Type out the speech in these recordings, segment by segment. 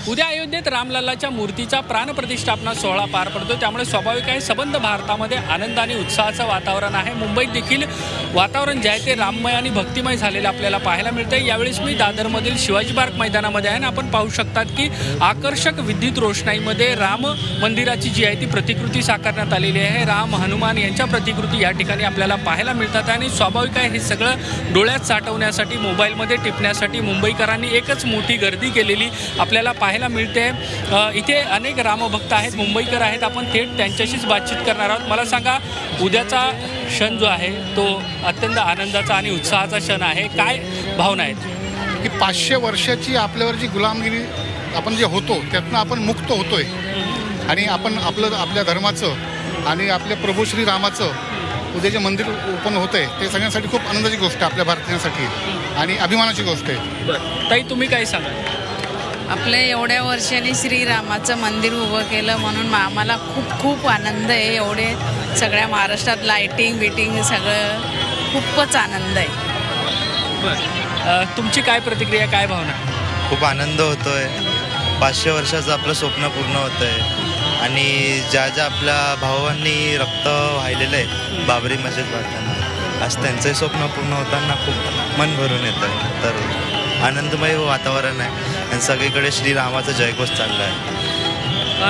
उद्या अयोध्येत रामलल्लाच्या मूर्तीचा प्राणप्रतिष्ठापना सोहळा पार पडतो, त्यामुळे स्वाभाविक आहे संबंध भारतामध्ये आनंद आणि उत्साहाचं वातावरण आहे। मुंबईत देखील वातावरण जे आहे ते राममय आणि भक्तिमय झालेलं आपल्याला पाहायला मिळतंय। यावेळेस मी दादरमधील शिवाजी पार्क मैदानामध्ये आहे आणि आपण पाहू शकतात की आकर्षक विद्युत रोषणाईमध्ये राम मंदिराची जी आहे ती प्रतिकृती साकारण्यात आलेली आहे। राम हनुमान यांच्या प्रतिकृती या ठिकाणी आपल्याला पाहायला मिळतात आणि स्वाभाविक आहे हे सगळं डोळ्यात साठवण्यासाठी मोबाईलमध्ये टिपण्यासाठी मुंबईकरांनी एकच मोठी गर्दी केलेली आपल्याला पाहायला मिळते। इथे अनेक रामभक्त आहेत, मुंबईकर आहेत, आपण थेट त्यांच्याशीच बातचीत करणार आहोत। मला सांगा, उद्याचा क्षण जो आहे तो अत्यंत आनंदाचा आणि उत्साहाचा क्षण आहे, काय भावना आहेत? की 500 वर्षाची आपल्यावर जी गुलामगिरी आपण जे होतो त्यातनं आपण मुक्त होतोय आणि आपण आपल्या धर्माचं आणि आपल्या प्रभू श्रीरामाचं उद्या जे मंदिर ओपन होतंय ते सगळ्यांसाठी खूप आनंदाची गोष्ट आहे, आपल्या भारतीयांसाठी आणि अभिमानाची गोष्ट आहे। ताई, तुम्ही काय सांगा? आपल्या एवढ्या वर्षांनी श्रीरामाचं मंदिर उभं केलं म्हणून आम्हाला खूप आनंद आहे। एवढे सगळ्या महाराष्ट्रात लाईटिंग बिटिंग सगळं खूपच आनंद आहे। तुमची काय प्रतिक्रिया, काय भावना? खूप आनंद होतोय। 500 वर्षाचं आपलं स्वप्न पूर्ण होतंय आणि ज्या आपल्या भावांनी रक्त वाहिलेलं आहे बाबरी मशीद बांधताना, आज त्यांचंही स्वप्न पूर्ण होताना खूप मन भरून येतं। तर आनंदमय वातावरण आहे आणि सगळीकडे श्रीरामाचा जयघोष चालला आहे।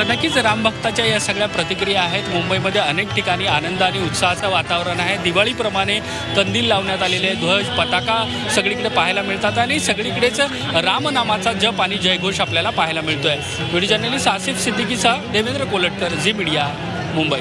नक्कीच रामभक्ताच्या या सगळ्या प्रतिक्रिया आहेत। मुंबईमध्ये अनेक ठिकाणी आनंद आणि उत्साहाचं वातावरण आहे। दिवाळीप्रमाणे कंदील लावण्यात आलेले ध्वज पताका सगळीकडे पाहायला मिळतात आणि सगळीकडेच रामनामाचा जप आणि जयघोष आपल्याला पाहायला मिळतोय। व्हिडिओ जर्नलिस्ट आसिफ सिद्दीकीसह देवेंद्र कोलटकर, झी मीडिया, मुंबई।